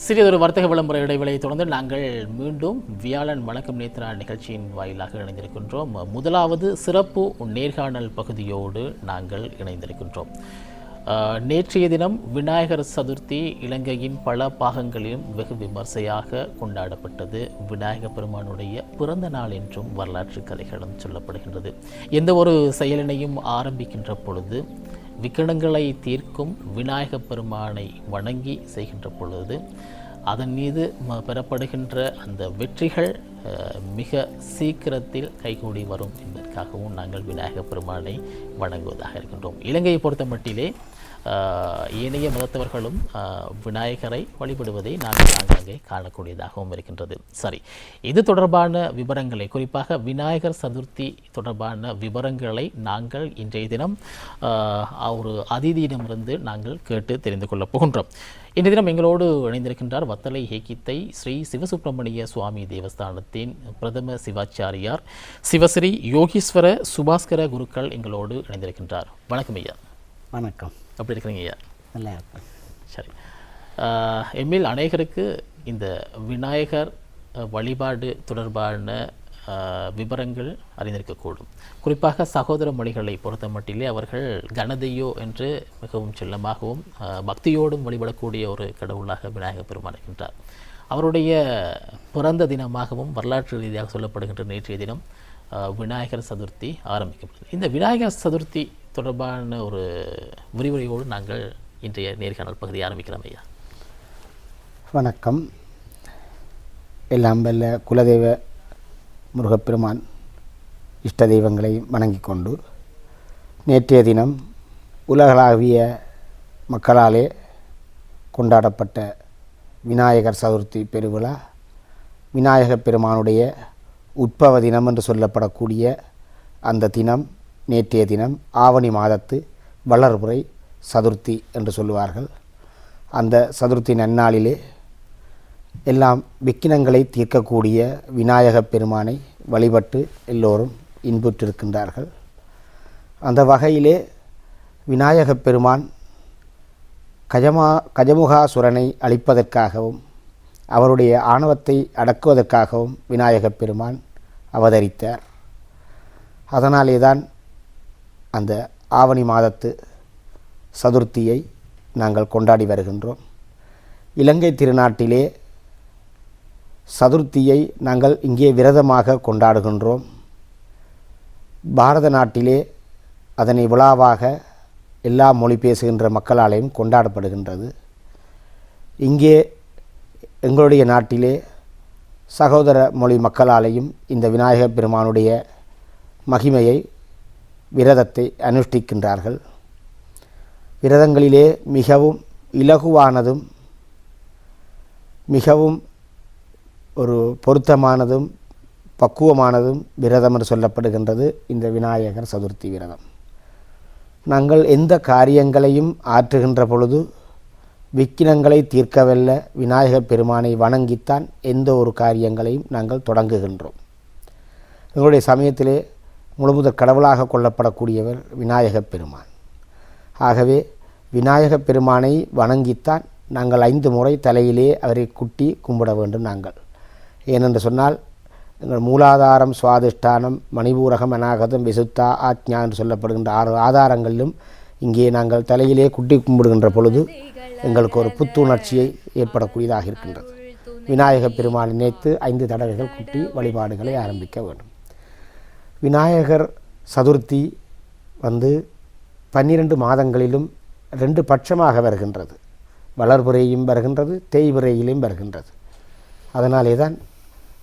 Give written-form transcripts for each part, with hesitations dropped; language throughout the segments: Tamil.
சிறியதொரு வர்த்தக விளம்பர இடைவெளியை தொடர்ந்து நாங்கள் மீண்டும் வியாழன் வணக்கம் நேத்ரா நிகழ்ச்சியின் வாயிலாக இணைந்திருக்கின்றோம். முதலாவது சிறப்பு நேர்காணல் பகுதியோடு நாங்கள் இணைந்திருக்கின்றோம். நேற்றைய தினம் விநாயகர் சதுர்த்தி இலங்கையின் பல பாகங்களிலும் வெகு விமர்சையாக கொண்டாடப்பட்டது. விநாயக பெருமானுடைய பிறந்த நாள் என்றும் வரலாற்று கதைகளும் சொல்லப்படுகின்றது. எந்த ஒரு செயலினையும் ஆரம்பிக்கின்ற பொழுது விக்கணங்களை தீர்க்கும் விநாயக பெருமானை வணங்கி செய்கின்ற பொழுது அதன் மீது பெறப்படுகின்ற அந்த வெற்றிகள் மிக சீக்கிரத்தில் கைகூடி வரும் என்பதற்காகவும் நாங்கள் விநாயக பெருமானை வணங்குவதாக இருக்கின்றோம். இலங்கையை பொறுத்த மட்டிலே ஏனைய மதத்தவர்களும் விநாயகரை வழிபடுவதை நாங்கள் ஆங்காங்கே காணக்கூடியதாகவும் இருக்கின்றது. சரி, இது தொடர்பான விவரங்களை, குறிப்பாக விநாயகர் சதுர்த்தி தொடர்பான விவரங்களை நாங்கள் இன்றைய தினம் ஒரு அதிதியிடமிருந்து நாங்கள் கேட்டு தெரிந்து கொள்ளப் போகின்றோம். இன்றைய தினம் எங்களோடு இணைந்திருக்கின்றார் வத்தலை ஹேக்கித்தை ஸ்ரீ சிவசுப்பிரமணிய சுவாமி தேவஸ்தானத்தின் பிரதம சிவாச்சாரியார் சிவஸ்ரீ யோகீஸ்வர சுபாஸ்கர குருக்கள் எங்களோடு இணைந்திருக்கின்றார். வணக்கம் ஐயா. வணக்கம். அப்படி இருக்கிறீங்க ஐயா? நல்லா இருப்பேன். சரி, எம்மில் அநேகருக்கு இந்த விநாயகர் வழிபாடு தொடர்பான விவரங்கள் அறிந்திருக்கக்கூடும். குறிப்பாக சகோதர மொழிகளை பொறுத்த மட்டிலே அவர்கள் கணதையோ என்று மிகவும் செல்லமாகவும் பக்தியோடும் வழிபடக்கூடிய ஒரு கடவுளாக விநாயகர் பெருமான் இருக்கின்றார். அவருடைய பிறந்த தினமாகவும் வரலாற்று ரீதியாக சொல்லப்படுகின்ற நேற்றைய தினம் விநாயகர் சதுர்த்தி ஆரம்பிக்கப்படுது. இந்த விநாயகர் சதுர்த்தி தொடர்பான ஒரு விரிவுரையோடு நாங்கள் இன்றைய நேர்காணல் பகுதியை ஆரம்பிக்கிறோம் ஐயா. வணக்கம். எல்லாம் வல்ல குலதெய்வ முருகப்பெருமான் இஷ்ட தெய்வங்களை வணங்கி கொண்டு நேற்றைய தினம் உலகளாவிய மக்களாலே கொண்டாடப்பட்ட விநாயகர் சதுர்த்தி பெருவிழா, விநாயகப் பெருமானுடைய உட்பவ தினம் என்று சொல்லப்படக்கூடிய அந்த தினம் நேற்றைய தினம் ஆவணி மாதத்து வளர்புரை சதுர்த்தி என்று சொல்லுவார்கள். அந்த சதுர்த்தி நன்னாளிலே எல்லாம் விக்கினங்களை தீர்க்கக்கூடிய விநாயகப் பெருமானை வழிபட்டு எல்லோரும் இன்புற்றிருக்கின்றார்கள். அந்த வகையிலே விநாயகப் பெருமான் கஜமுகாசுரனை அழிப்பதற்காகவும் அவருடைய ஆணவத்தை அடக்குவதற்காகவும் விநாயகப் பெருமான் அவதரித்தார். அதனாலே தான் அந்த ஆவணி மாதத்து சதுர்த்தியை நாங்கள் கொண்டாடி வருகின்றோம். இலங்கை திருநாட்டிலே சதுர்த்தியை நாங்கள் இங்கே விரதமாக கொண்டாடுகின்றோம். பாரத நாட்டிலே அதனை விழாவாக எல்லா மொழி பேசுகின்ற மக்களாலேயும் கொண்டாடப்படுகின்றது. இங்கே எங்களுடைய நாட்டிலே சகோதர மொழி மக்களாலேயும் இந்த விநாயகப் பெருமானுடைய மகிமையை விரதத்தை அனுஷ்டிக்கின்றார்கள். விரதங்களிலே மிகவும் இலகுவானதும் மிகவும் ஒரு பொருத்தமானதும் பக்குவமானதும் விரதம் என்று சொல்லப்படுகின்றது இந்த விநாயகர் சதுர்த்தி விரதம். நாங்கள் எந்த காரியங்களையும் ஆற்றுகின்ற பொழுது விக்கினங்களை தீர்க்கவல்ல விநாயகப் பெருமானை வணங்கித்தான் எந்த ஒரு காரியங்களையும் நாங்கள் தொடங்குகின்றோம். எங்களுடைய சமயத்திலே முழுமுதற் கடவுளாக கொள்ளப்படக்கூடியவர் விநாயகப் பெருமான். ஆகவே விநாயகப் பெருமானை வணங்கித்தான் நாங்கள் 5 முறை தலையிலே அவரை குட்டி கும்பிட வேண்டும். நாங்கள் ஏனென்று சொன்னால் எங்கள் மூலாதாரம், சுவாதிஷ்டானம், மணிபூரகம், அநாகதம், விசுத்தா, ஆத்ஞா என்று சொல்லப்படுகின்ற 6 ஆதாரங்களிலும் இங்கே நாங்கள் தலையிலே குட்டி கும்பிடுகின்ற பொழுது எங்களுக்கு ஒரு புத்துணர்ச்சியை ஏற்படக்கூடியதாக இருக்கின்றது. விநாயகப் பெருமானை நினைத்து 5 தடவைகள் குட்டி வழிபாடுகளை ஆரம்பிக்க வேண்டும். விநாயகர் சதுர்த்தி 12 மாதங்களிலும் 2 பட்சமாக வருகின்றது. வளர்புறையும் வருகின்றது, தேய்புறையிலும் வருகின்றது. அதனாலே தான்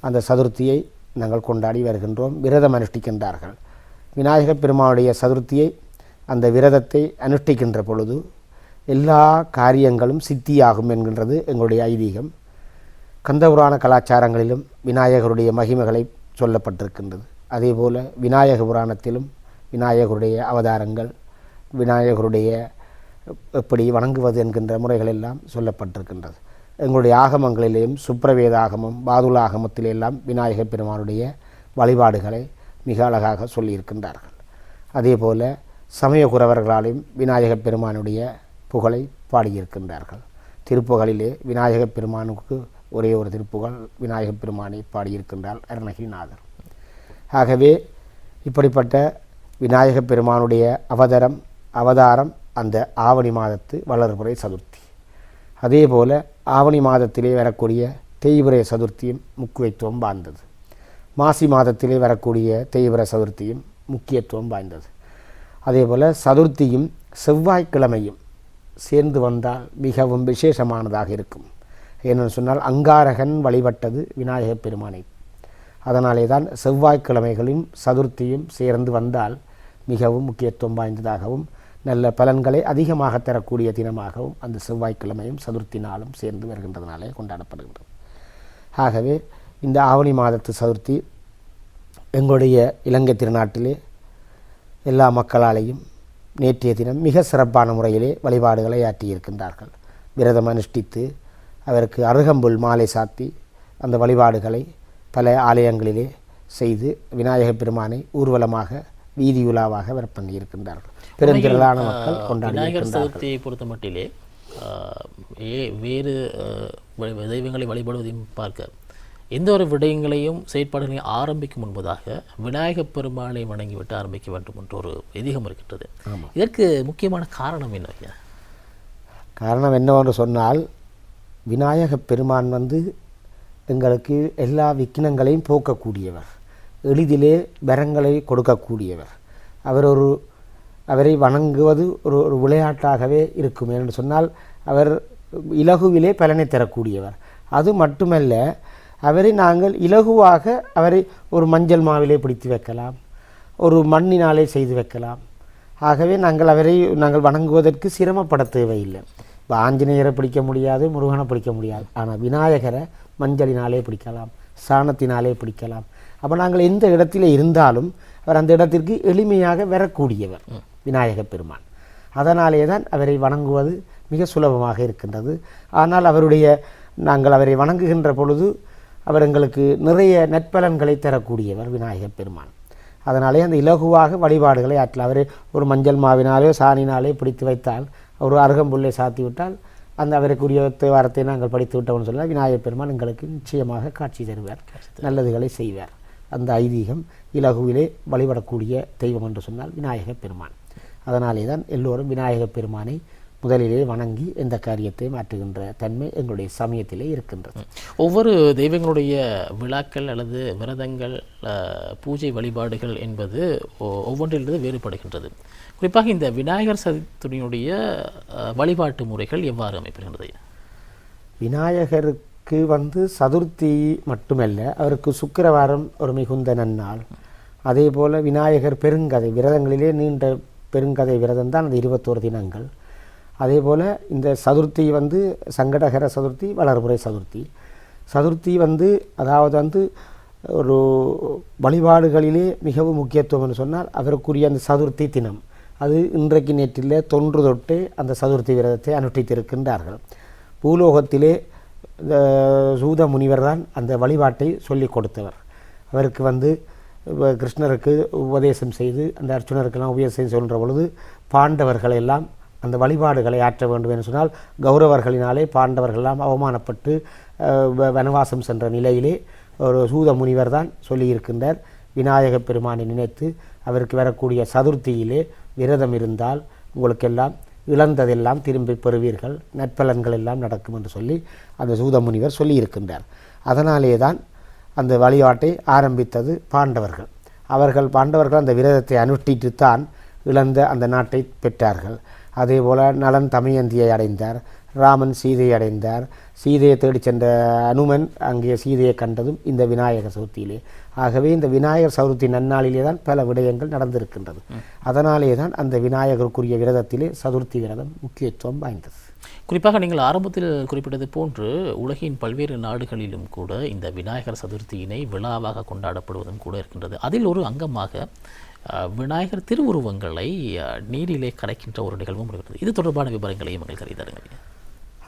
அந்த சதுர்த்தியை நாங்கள் கொண்டாடி வருகின்றோம். விரதம் அனுஷ்டிக்கின்றார்கள். விநாயகப் பெருமானுடைய சதுர்த்தியை அந்த விரதத்தை அனுஷ்டிக்கின்ற பொழுது எல்லா காரியங்களும் சித்தியாகும் என்கின்றது எங்களுடைய ஐதீகம். கந்தபுராண கலாச்சாரங்களிலும் விநாயகருடைய மகிமைகளை சொல்லப்பட்டிருக்கின்றது. அதேபோல் விநாயக புராணத்திலும் விநாயகருடைய அவதாரங்கள், விநாயகருடைய எப்படி வணங்குவது என்கின்ற முறைகள் எல்லாம் சொல்லப்பட்டிருக்கின்றது. எங்களுடைய ஆகமங்களிலேயும் சுப்ரவேத ஆகமம், பாதுல ஆகமத்திலெல்லாம் விநாயகப் பெருமானுடைய வழிபாடுகளை மிக அழகாக சொல்லியிருக்கின்றார்கள். அதேபோல் சமய குரவர்களாலும் விநாயகப் பெருமானுடைய புகழை பாடியிருக்கின்றார்கள். திருப்புகளிலே விநாயகப் பெருமானுக்கு ஒரே ஒரு திருப்புகள் விநாயகப் பெருமானை பாடியிருக்கின்றார் அருணகிரிநாதர். ஆகவே இப்படிப்பட்ட விநாயகப் பெருமானுடைய அவதாரம் அந்த ஆவணி மாதத்து வளர்புரை சதுர்த்தி. அதேபோல ஆவணி மாதத்திலே வரக்கூடிய தேய்பிறை சதுர்த்தியும் முக்கியத்துவம் வாய்ந்தது. மாசி மாதத்திலே வரக்கூடிய தேய்பிறை சதுர்த்தியும் முக்கியத்துவம் வாய்ந்தது. அதேபோல் சதுர்த்தியும் செவ்வாய்க்கிழமையும் சேர்ந்து வந்தால் மிகவும் விசேஷமானதாக இருக்கும். ஏனென்று சொன்னால் அங்காரகன் வழிபட்டது விநாயகப் பெருமானை. அதனாலே தான் செவ்வாய்க்கிழமைகளும் சதுர்த்தியும் சேர்ந்து வந்தால் மிகவும் முக்கியத்துவம் வாய்ந்ததாகவும் நல்ல பலன்களை அதிகமாக தரக்கூடிய தினமாகவும் அந்த செவ்வாய்க்கிழமையும் சதுர்த்தி நாளும் சேர்ந்து வருகின்றதுனாலே கொண்டாடப்படுகின்றது. ஆகவே இந்த ஆவணி மாதத்து சதுர்த்தி எங்களுடைய இலங்கை திருநாட்டிலே எல்லா மக்களாலேயும் நேற்றைய தினம் மிக சிறப்பான முறையிலே வழிபாடுகளை ஆற்றியிருக்கின்றார்கள். விரதம் அனுஷ்டித்து அவருக்கு அருகம்புல் மாலை சாத்தி அந்த வழிபாடுகளை பல ஆலயங்களிலே செய்து விநாயகப் பெருமானை ஊர்வலமாக வீதியுலாவாக பண்ணியிருக்கின்றார்கள். பெருந்திரளான மக்கள் கொண்டாடி விநாயகர் சதுர்த்தியை பொறுத்த மட்டிலே வேறு தெய்வங்களை வழிபடுவதையும் பார்க்க எந்த ஒரு விடயங்களையும் செயற்பாடுகளையும் ஆரம்பிக்கும் முன்பதாக விநாயகப் பெருமானை வணங்கிவிட்டு ஆரம்பிக்க வேண்டும் என்ற ஒரு ஐதீகம் இருக்கின்றது. இதற்கு முக்கியமான காரணம் என்ன? காரணம் என்னவென்று சொன்னால் விநாயகப் பெருமான் எங்களுக்கு எல்லா விக்கினங்களையும் போக்கக்கூடியவர், எளிதிலே வரங்களை கொடுக்கக்கூடியவர். அவரை வணங்குவது ஒரு விளையாட்டாகவே இருக்கும். என்று சொன்னால் அவர் இலகுவிலே பலனை தரக்கூடியவர். அது மட்டுமல்ல, அவரை நாங்கள் இலகுவாக அவரை ஒரு மஞ்சள் மாவிலே பிடித்து வைக்கலாம், ஒரு மண்ணினாலே செய்து வைக்கலாம். ஆகவே நாங்கள் வணங்குவதற்கு சிரமப்பட தேவையில்லை. இப்போ ஆஞ்சநேயரை பிடிக்க முடியாது, முருகனை பிடிக்க முடியாது. ஆனால் விநாயகரை மஞ்சளினாலே பிடிக்கலாம், சாணத்தினாலே பிடிக்கலாம். அப்போ நாங்கள் எந்த இடத்திலே இருந்தாலும் அவர் அந்த இடத்திற்கு எளிமையாக வரக்கூடியவர் விநாயகப் பெருமான். அதனாலே தான் அவரை வணங்குவது மிக சுலபமாக இருக்கின்றது. ஆனால் நாங்கள் அவரை வணங்குகின்ற பொழுது அவர் எங்களுக்கு நிறைய நற்பலன்களை தரக்கூடியவர் விநாயகப் பெருமான். அதனாலே அந்த இலகுவாக வழிபாடுகளை ஆற்றலாம். அவரை ஒரு மஞ்சள் மாவினாலே சாணினாலே பிடித்து வைத்தால், ஒரு அருகம்புல்லை சாத்தி விட்டால் அந்த அவருக்குரிய தேவாரத்தை நாங்கள் படித்து விட்டோம்னு சொன்னால் விநாயகப் பெருமான் எங்களுக்கு நிச்சயமாக காட்சி தருவார், நல்லதுகளை செய்வார். அந்த ஐதீகம் இலகுவிலே வழிபடக்கூடிய தெய்வம் என்று சொன்னால் விநாயகப் பெருமான். அதனாலே தான் எல்லோரும் விநாயகப் பெருமானை முதலிலே வணங்கி எந்த காரியத்தை மாற்றுகின்ற தன்மை எங்களுடைய சமயத்திலே இருக்கின்றது. ஒவ்வொரு தெய்வங்களுடைய விழாக்கள் அல்லது விரதங்கள், பூஜை வழிபாடுகள் என்பது ஒவ்வொன்றிலிருந்து வேறுபடுகின்றது. குறிப்பாக இந்த விநாயகர் சதுர்த்தியினுடைய வழிபாட்டு முறைகள் எவ்வாறு அமைப்பிடுகின்றது? விநாயகருக்கு சதுர்த்தி மட்டுமல்ல, அவருக்கு சுக்கிரவாரம் ஒரு மிகுந்த நன்னாள். அதே போல் விநாயகர் பெருங்கதை விரதங்களிலே நீண்ட பெருங்கதை விரதம் தான் அந்த 21 தினங்கள். அதே போல் இந்த சதுர்த்தி சங்கடகர சதுர்த்தி, வளர்புரை சதுர்த்தி அதாவது ஒரு வழிபாடுகளிலே மிகவும் முக்கியத்துவம்னு சொன்னால் அவருக்குரிய அந்த சதுர்த்தி தினம் அது இன்றைக்கு நேற்றிலே தொன்று தொட்டே அந்த சதுர்த்தி விரதத்தை அனுஷ்டித்திருக்கின்றார்கள். பூலோகத்திலே சூத முனிவர் தான் அந்த வழிபாட்டை சொல்லிக் கொடுத்தவர். அவருக்கு கிருஷ்ணருக்கு உபதேசம் செய்து அந்த அர்ச்சுனருக்கெல்லாம் உபதேசம் சொல்கிற பொழுது பாண்டவர்கள் எல்லாம் அந்த வழிபாடுகளை ஆற்ற வேண்டும் என்று சொன்னால் கௌரவர்களினாலே பாண்டவர்களெல்லாம் அவமானப்பட்டு வனவாசம் சென்ற நிலையிலே ஒரு சூத முனிவர் தான் சொல்லியிருக்கின்றார், விநாயகப் பெருமானை நினைத்து அவருக்கு வரக்கூடிய சதுர்த்தியிலே விரதம் இருந்தால் உங்களுக்கெல்லாம் இழந்ததெல்லாம் திரும்பி பெறுவீர்கள், நற்பலன்கள் எல்லாம் நடக்கும் என்று சொல்லி அந்த சூத முனிவர் சொல்லியிருக்கின்றார். அதனாலே தான் அந்த வழிபாட்டை ஆரம்பித்தது பாண்டவர்கள். பாண்டவர்கள் அந்த விரதத்தை அனுஷ்டித்துத்தான் இழந்த அந்த நாட்டை பெற்றார்கள். அதேபோல் நலன் தமயந்தியை அடைந்தார், ராமன் சீதையை அடைந்தார். சீதையை தேடிச் சென்ற அனுமன் அங்கே சீதையை கண்டதும் இந்த விநாயகர் சதுர்த்தியிலே. ஆகவே இந்த விநாயகர் சதுர்த்தி நன்னாளிலே தான் பல விடயங்கள் நடந்திருக்கின்றது. அதனாலே தான் அந்த விநாயகருக்குரிய விரதத்திலே சதுர்த்தி விரதம் முக்கியத்துவம் வாய்ந்தது. குறிப்பாக நீங்கள் ஆரம்பத்தில் குறிப்பிட்டது போன்று உலகின் பல்வேறு நாடுகளிலும் கூட இந்த விநாயகர் சதுர்த்தியினை விழாவாக கொண்டாடப்படுவதும் கூட இருக்கின்றது. அதில் ஒரு அங்கமாக விநாயகர் திருவுருவங்களை நீரிலே கரைக்கின்ற ஒரு நிகழ்வும் இருக்கிறது. இது தொடர்பான விவரங்களையும் எங்கள் கருதாருங்கள்.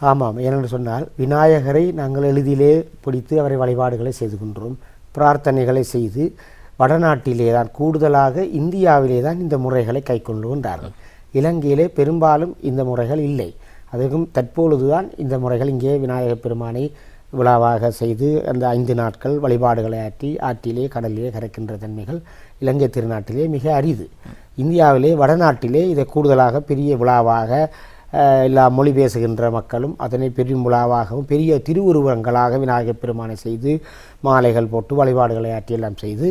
ஆமாம், ஏனென்று சொன்னால் விநாயகரை நாங்கள் எளிதிலே பிடித்து அவரை வழிபாடுகளை செய்துகின்றோம், பிரார்த்தனைகளை செய்து வடநாட்டிலே தான் கூடுதலாக இந்தியாவிலே தான் இந்த முறைகளை கைக்கொள்ளுகின்றார்கள். இலங்கையிலே பெரும்பாலும் இந்த முறைகள் இல்லை. அதுக்கும் தற்பொழுதுதான் இந்த முறைகள் இங்கே விநாயகப் பெருமானை விழாவாக செய்து அந்த 5 நாட்கள் வழிபாடுகளை ஆற்றிலே கடலிலே கரைக்கின்ற தன்மைகள் இலங்கை திருநாட்டிலே மிக அரிது. இந்தியாவிலே வடநாட்டிலே இதை கூடுதலாக பெரிய விழாவாக எல்லா மொழி பேசுகின்ற மக்களும் அதனை பெரும் விழாவாகவும் பெரிய திருவுருவங்களாக விநாயகப் பெருமானை செய்து மாலைகள் போட்டு வழிபாடுகளை ஆற்றியெல்லாம் செய்து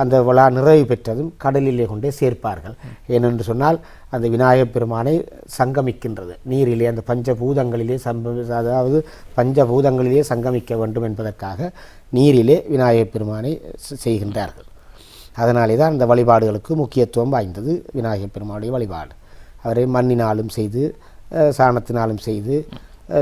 அந்த விழா நிறைவு பெற்றதும் கடலிலே கொண்டே சேர்ப்பார்கள். ஏனென்று சொன்னால் அந்த விநாயகப் பெருமானை சங்கமிக்கின்றது நீரிலே அந்த பஞ்சபூதங்களிலே அதாவது பஞ்சபூதங்களிலே சங்கமிக்க வேண்டும் என்பதற்காக நீரிலே விநாயகப் பெருமானை செய்கின்றார்கள். அதனாலே தான் அந்த வழிபாடுகளுக்கு முக்கியத்துவம் வாய்ந்தது விநாயகப் பெருமானுடைய வழிபாடு. அவரை மண்ணினாலும் செய்து சாணத்தினாலும் செய்து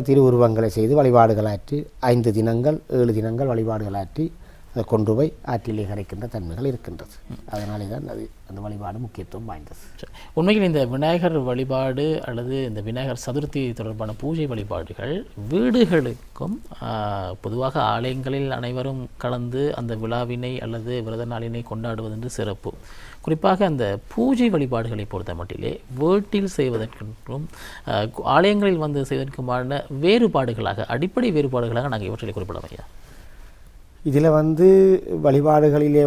திருவுருவங்களை செய்து வழிபாடுகளாற்றி 5 தினங்கள் 7 தினங்கள் வழிபாடுகளாற்றி அதை கொண்டு போய் ஆற்றிலே கரைக்கின்ற தன்மைகள் இருக்கின்றது. அதனாலே தான் அந்த வழிபாடு முக்கியத்துவம் வாய்ந்தது. உண்மையில் இந்த விநாயகர் வழிபாடு அல்லது இந்த விநாயகர் சதுர்த்தி தொடர்பான பூஜை வழிபாடுகள் வீடுகளுக்கும் பொதுவாக ஆலயங்களில் அனைவரும் கலந்து அந்த விழாவினை அல்லது விரத நாளினை கொண்டாடுவது என்று சிறப்பு. குறிப்பாக அந்த பூஜை வழிபாடுகளை பொறுத்த மட்டிலே வீட்டில் செய்வதற்கும் ஆலயங்களில் வந்து செய்வதற்குமான வேறுபாடுகளாக அடிப்படை வேறுபாடுகளாக நாங்கள் இவற்றிலே குறிப்பிடலாம் ஐயா. இதில் வழிபாடுகளிலே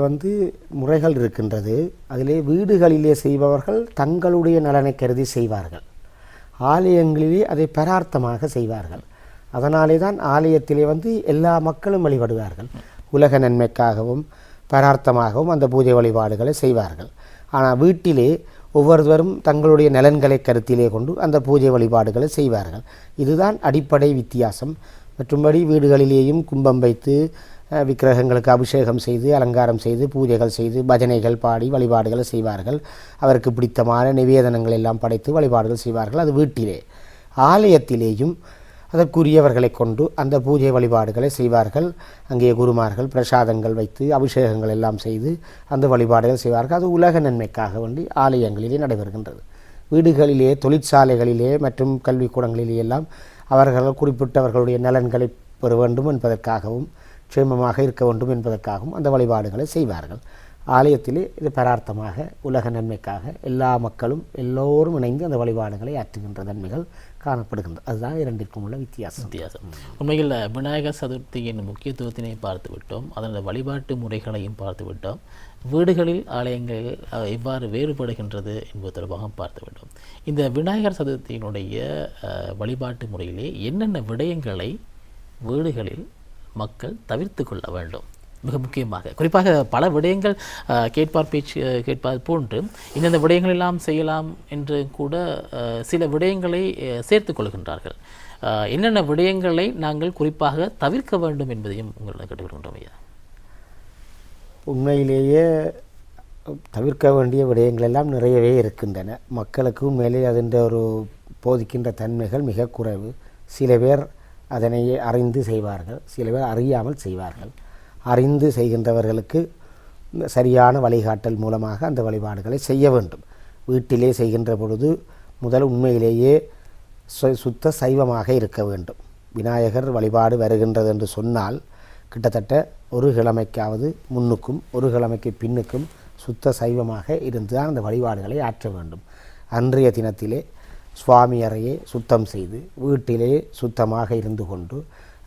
முறைகள் இருக்கின்றது. அதிலே வீடுகளிலே செய்பவர்கள் தங்களுடைய நலனை கருதி செய்வார்கள், ஆலயங்களிலே அதை பரார்த்தமாக செய்வார்கள். அதனாலே தான் ஆலயத்திலே எல்லா மக்களும் வழிபடுவார்கள். உலக நன்மைக்காகவும் பரார்த்தமாகவும் அந்த பூஜை வழிபாடுகளை செய்வார்கள். ஆனால் வீட்டிலே ஒவ்வொருவரும் தங்களுடைய நலன்களை கருத்திலே கொண்டு அந்த பூஜை வழிபாடுகளை செய்வார்கள். இதுதான் அடிப்படை வித்தியாசம். மற்றும்படி வீடுகளிலேயும் கும்பம் வைத்து விக்கிரகங்களுக்கு அபிஷேகம் செய்து அலங்காரம் செய்து பூஜைகள் செய்து பஜனைகள் பாடி வழிபாடுகளை செய்வார்கள். அவருக்கு பிடித்தமான நிவேதனங்கள் எல்லாம் படைத்து வழிபாடுகள் செய்வார்கள். அது வீட்டிலே. ஆலயத்திலேயும் அதற்குரியவர்களை கொண்டு அந்த பூஜை வழிபாடுகளை செய்வார்கள். அங்கே குருமார்கள் பிரசாதங்கள் வைத்து அபிஷேகங்கள் எல்லாம் செய்து அந்த வழிபாடுகள் செய்வார்கள். அது உலக நன்மைக்காக வேண்டி ஆலயங்களிலே நடைபெறுகின்றது. வீடுகளிலே தொழிற்சாலைகளிலே மற்றும் கல்விக்கூடங்களிலே எல்லாம் அவர்கள் குறிப்பிட்டவர்களுடைய நலன்களை பெற வேண்டும் என்பதற்காகவும் க்ஷேமமாக இருக்க வேண்டும் என்பதற்காகவும் அந்த வழிபாடுகளை செய்வார்கள். ஆலயத்திலே இது பரார்த்தமாக உலக நன்மைக்காக எல்லா மக்களும் எல்லோரும் இணைந்து அந்த வழிபாடுகளை ஆற்றுகின்ற தன்மைகள் காணப்படுகின்றது. அதுதான் இரண்டிற்கும் உள்ள வித்தியாசம். உண்மையில் விநாயகர் சதுர்த்தியின் முக்கியத்துவத்தினை பார்த்து விட்டோம், அதனது வழிபாட்டு முறைகளையும் பார்த்து விட்டோம், வீடுகளில் ஆலயங்களில் எவ்வாறு வேறுபடுகின்றது என்பது தொடர்பாக பார்த்து விட்டோம். இந்த விநாயகர் சதுர்த்தியினுடைய வழிபாட்டு முறையிலே என்னென்ன விடயங்களை வீடுகளில் மக்கள் தவிர்த்து கொள்ள வேண்டும்? மிக முக்கியமாக குறிப்பாக பல விடயங்கள் கேட்பார் போன்று இந்தந்த விடயங்கள் எல்லாம் செய்யலாம் என்று கூட சில விடயங்களை சேர்த்து கொள்கின்றார்கள். என்னென்ன விடயங்களை நாங்கள் குறிப்பாக தவிர்க்க வேண்டும் என்பதையும் உங்களிடம் கேட்டுக்கொள்கின்றோம் ஐயா. உண்மையிலேயே தவிர்க்க வேண்டிய விடயங்கள் எல்லாம் நிறையவே இருக்கின்றன. மக்களுக்கு உண்மையிலே அதன் ஒரு போதிக்கின்ற தன்மைகள் மிக குறைவு. சில பேர் அதனை அறிந்து செய்வார்கள், சில பேர் அறியாமல் செய்வார்கள். அறிந்து செய்கின்றவர்களுக்கு சரியான வழிகாட்டல் மூலமாக அந்த வழிபாடுகளை செய்ய வேண்டும். வீட்டிலே செய்கின்ற பொழுது முதல் உண்மையிலேயே சுத்த சைவமாக இருக்க வேண்டும். விநாயகர் வழிபாடு வருகின்றது என்று சொன்னால் கிட்டத்தட்ட ஒரு கிழமைக்காவது முன்னுக்கும் ஒரு கிழமைக்கு பின்னுக்கும் சுத்த சைவமாக இருந்து தான் அந்த வழிபாடுகளை ஆற்ற வேண்டும். அன்றைய தினத்திலே சுவாமி அறையை சுத்தம் செய்து வீட்டிலே சுத்தமாக இருந்து கொண்டு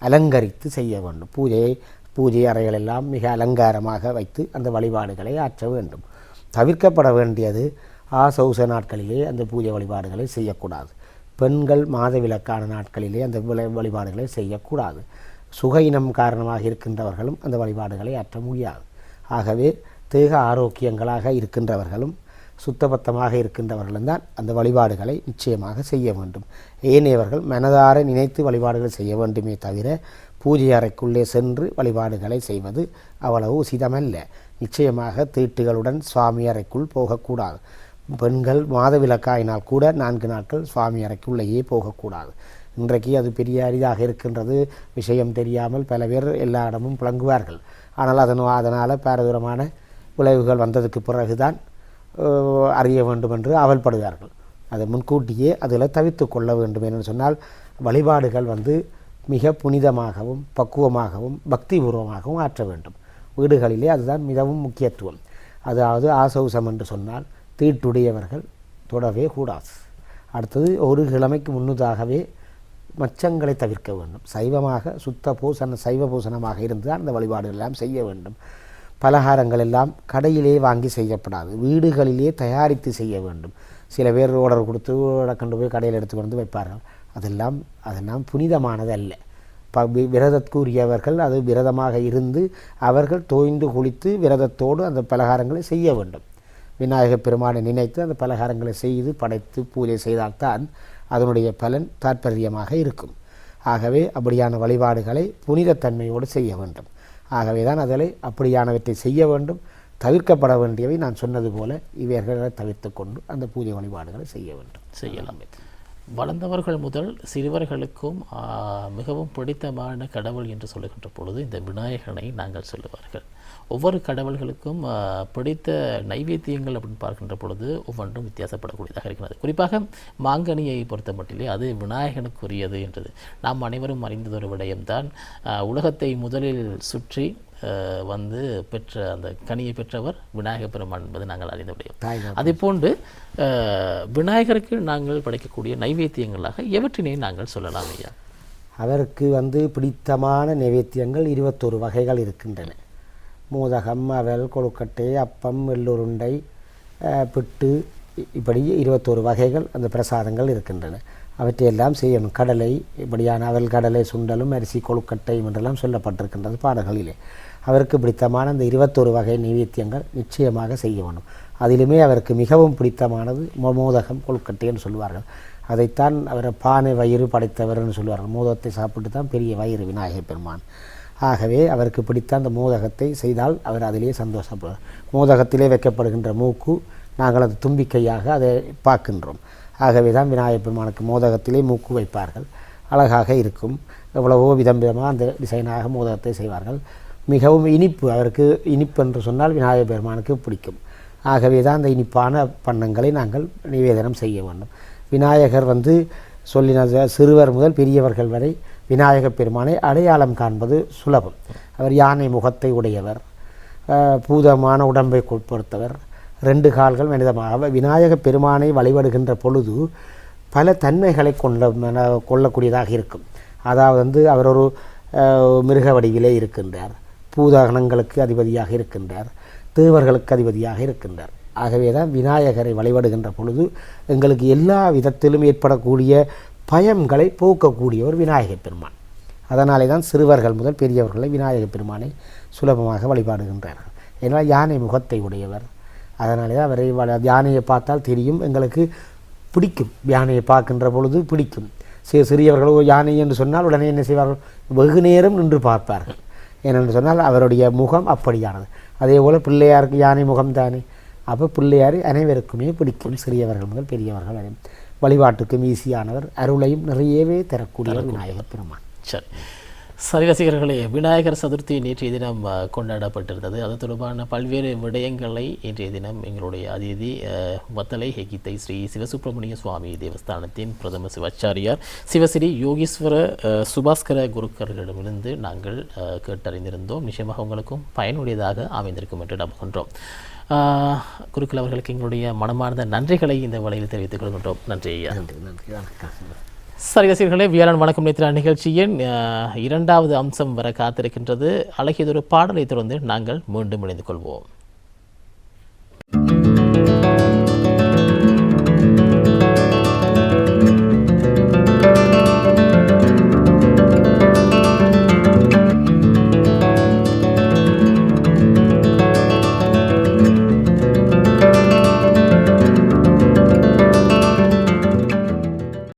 அலங்கரித்து செய்ய வேண்டும். பூஜை அறைகளெல்லாம் மிக அலங்காரமாக வைத்து அந்த வழிபாடுகளை ஆற்ற வேண்டும். தவிர்க்கப்பட வேண்டியது ஆசௌச நாட்களிலே அந்த பூஜை வழிபாடுகளை செய்யக்கூடாது. பெண்கள் மாதவிலக்கான நாட்களிலே அந்த வழிபாடுகளை செய்யக்கூடாது. சுகையினம் காரணமாக இருக்கின்றவர்களும் அந்த வழிபாடுகளை ஆற்ற முடியாது. ஆகவே தேக ஆரோக்கியங்களாக இருக்கின்றவர்களும் சுத்தபத்தமாக இருக்கின்றவர்களும் தான் அந்த வழிபாடுகளை நிச்சயமாக செய்ய வேண்டும். ஏனையவர்கள் மனதார நினைத்து வழிபாடுகள் செய்ய வேண்டுமே தவிர பூஜை அறைக்குள்ளே சென்று வழிபாடுகளை செய்வது அவ்வளவு உசிதமல்ல. நிச்சயமாக தீட்டுகளுடன் சுவாமி அறைக்குள் போகக்கூடாது. பெண்கள் மாதவிலக்காயினால் கூட 4 நாட்கள் சுவாமி அறைக்குள்ளேயே போகக்கூடாது. இன்றைக்கு அது பெரிய அரிதாக இருக்கின்றது. விஷயம் தெரியாமல் பல பேர் எல்லா இடமும் புழங்குவார்கள். ஆனால் அதனால் பாரதூரமான விளைவுகள் வந்ததுக்கு பிறகுதான் அறிய வேண்டும் என்று அவல்படுவார்கள். அதை முன்கூட்டியே அதில் தவிர்த்து கொள்ள வேண்டும் என்று சொன்னால் வழிபாடுகள் மிக புனிதமாகவும் பக்குவமாகவும் பக்திபூர்வமாகவும் ஆற்ற வேண்டும். வீடுகளிலே அதுதான் மிகவும் முக்கியத்துவம். அதாவது ஆசௌசம் என்று சொன்னால் தீட்டுடையவர்கள் தொடவே கூடாது. அடுத்தது ஒரு கிழமைக்கு முன்னதாகவே மச்சங்களை தவிர்க்க வேண்டும். சைவமாக சுத்த பூசண சைவ பூசணமாக இருந்தால் அந்த வழிபாடுகள் எல்லாம் செய்ய வேண்டும். பலகாரங்கள் எல்லாம் கடையிலே வாங்கி செய்யப்படாது, வீடுகளிலே தயாரித்து செய்ய வேண்டும். சில பேர் ஆர்டர் கொடுத்து கொண்டு போய் கடையில் எடுத்து வந்து வைப்பார்கள். அதெல்லாம் புனிதமானது அல்ல. விரதத்துக்குரியவர்கள் அது விரதமாக இருந்து அவர்கள் தோய்ந்து குளித்து விரதத்தோடு அந்த பலகாரங்களை செய்ய வேண்டும். விநாயகப் பெருமானை நினைத்து அந்த பலகாரங்களை செய்து படைத்து பூஜை செய்தால்தான் அதனுடைய பலன் தாற்பயமாக இருக்கும். ஆகவே அப்படியான வழிபாடுகளை புனிதத்தன்மையோடு செய்ய வேண்டும். ஆகவே தான் அதில் அப்படியானவற்றை செய்ய வேண்டும். தவிர்க்கப்பட வேண்டியவை நான் சொன்னது போல இவைகளை தவிர்த்து கொண்டு அந்த பூஜை வழிபாடுகளை செய்ய வேண்டும். செய்யலாம். வளர்ந்தவர்கள் முதல் சிறுவர்களுக்கும் மிகவும் பிடித்தமான கடவுள் என்று சொல்லுகின்ற பொழுது இந்த விநாயகனை நாங்கள் சொல்லுவார்கள். ஒவ்வொரு கடவுள்களுக்கும் பிடித்த நைவேத்தியங்கள் அப்படின்னு பார்க்கின்ற பொழுது ஒவ்வொன்றும் வித்தியாசப்படக்கூடியதாக இருக்கிறது. குறிப்பாக மாங்கனியை பொறுத்த மட்டிலே அது விநாயகனுக்குரியது என்றது நாம் அனைவரும் அறிந்ததொரு விடயம்தான். உலகத்தை முதலில் சுற்றி வந்து பெற்ற அந்த கனியை பெற்றவர் விநாயகப் பெருமான் என்பது நாங்கள் அறிந்த விடயம். அதே போன்று விநாயகருக்கு நாங்கள் படைக்கக்கூடிய நைவேத்தியங்களாக எவற்றினை நாங்கள் சொல்லலாம் ஐயா? அவருக்கு பிடித்தமான நைவேத்தியங்கள் 21 வகைகள் இருக்கின்றன. மோதகம், அவல், கொழுக்கட்டை, அப்பம், எள்ளுருண்டை, பிட்டு, இப்படி 21 வகைகள் அந்த பிரசாதங்கள் இருக்கின்றன. அவற்றையெல்லாம் செய்யணும். கடலை இப்படியான அவல், கடலை, சுண்டலும், அரிசி, கொழுக்கட்டை என்றெல்லாம் சொல்லப்பட்டிருக்கின்றது பாடல்களிலே. அவருக்கு பிடித்தமான அந்த 21 வகை நைவேத்தியங்கள் நிச்சயமாக செய்ய வேண்டும். அதிலுமே அவருக்கு மிகவும் பிடித்தமானது மோதகம், கொழுக்கட்டை என்று சொல்வார்கள். அதைத்தான் அவரை பானை வயிறு படைத்தவர்னு சொல்வார்கள். மோதகத்தை சாப்பிட்டு தான் பெரிய வயிறு விநாயகப் பெருமான். ஆகவே அவருக்கு பிடித்த அந்த மோதகத்தை செய்தால் அவர் அதிலேயே சந்தோஷப்படுவார். மோதகத்திலே வைக்கப்படுகின்ற மூக்கு நாங்கள் அது தும்பிக்கையாக அதை பார்க்கின்றோம். ஆகவே தான் விநாயகப் பெருமானுக்கு மோதகத்திலே மூக்கு வைப்பார்கள். அழகாக இருக்கும். எவ்வளவோ விதமாக அந்த டிசைனாக மோதகத்தை செய்வார்கள். மிகவும் இனிப்பு, அவருக்கு இனிப்பு என்று சொன்னால் விநாயகப் பெருமானுக்கு பிடிக்கும். ஆகவே தான் அந்த இனிப்பான பண்டங்களை நாங்கள் நிவேதனம் செய்ய வேண்டும். விநாயகர் சொல்லின சிறுவர் முதல் பெரியவர்கள் வரை விநாயகப் பெருமானை அடையாளம் காண்பது சுலபம். அவர் யானை முகத்தை உடையவர், பூதமான உடம்பை பொறுத்தவர், 2 கால்கள் மனிதமாக. விநாயகப் பெருமானை வழிபடுகின்ற பொழுது பல தன்மைகளை கொள்ளக்கூடியதாக இருக்கும். அதாவது அவர் ஒரு மிருக வடிவிலே இருக்கின்றார், பூதகணங்களுக்கு அதிபதியாக இருக்கின்றார், தேவர்களுக்கு அதிபதியாக இருக்கின்றார். ஆகவே தான் விநாயகரை வழிபடுகின்ற பொழுது எங்களுக்கு எல்லா விதத்திலும் ஏற்படக்கூடிய பயங்களை போக்கக்கூடியவர் விநாயகப் பெருமான். அதனாலே தான் சிறுவர்கள் முதல் பெரியவர்களை விநாயகப் பெருமானை சுலபமாக வழிபாடுகின்றார்கள். ஏன்னால் யானை முகத்தை உடையவர். அதனாலே தான் அவரை யானையை பார்த்தால் தெரியும், எங்களுக்கு பிடிக்கும். யானையை பார்க்கின்ற பொழுது பிடிக்கும். சிறியவர்களோ யானை என்று சொன்னால் உடனே என்ன செய்வார்கள்? வெகு நேரம் நின்று பார்ப்பார்கள். ஏனென்று சொன்னால் அவருடைய முகம் அப்படியானது. அதே போல் பிள்ளையாருக்கு யானை முகம் தானே. அப்போ பிள்ளையார் அனைவருக்குமே பிடிக்கும், சிறியவர்கள் முதல் பெரியவர்கள் வரை. வழிபாட்டுக்கும் ஈஸியானவர், அருளையும் நிறையவே தரக்கூடியவர் விநாயகப் பெருமான். சரி ரசிகர்களே, விநாயகர் சதுர்த்தி நேற்றைய தினம் கொண்டாடப்பட்டிருந்தது. அது தொடர்பான பல்வேறு விடயங்களை இன்றைய தினம் எங்களுடைய அதிதி வத்தலை ஹெகித்தை ஸ்ரீ சிவசுப்பிரமணிய சுவாமி தேவஸ்தானத்தின் பிரதம சிவாச்சாரியார் சிவஸ்ரீ யோகீஸ்வர சுபாஸ்கர குருக்கர்களிடமிருந்து நாங்கள் கேட்டறிந்திருந்தோம். நிச்சயமாக உங்களுக்கும் பயனுடையதாக அமைந்திருக்கும் என்று நம்புகின்றோம். குருக்கள் அவர்களுக்கு எங்களுடைய மனமார்ந்த நன்றிகளை இந்த வழியில் தெரிவித்துக் கொள்கின்றோம். நன்றி ஐயா. சரி ரசிகர்களே, வியாழன் வணக்கம் நேத்திரா நிகழ்ச்சியின் 2வது அம்சம் வர காத்திருக்கின்றது. அழகியதொரு பாடலை தொடர்ந்து நாங்கள் மீண்டும் இணைந்து கொள்வோம்.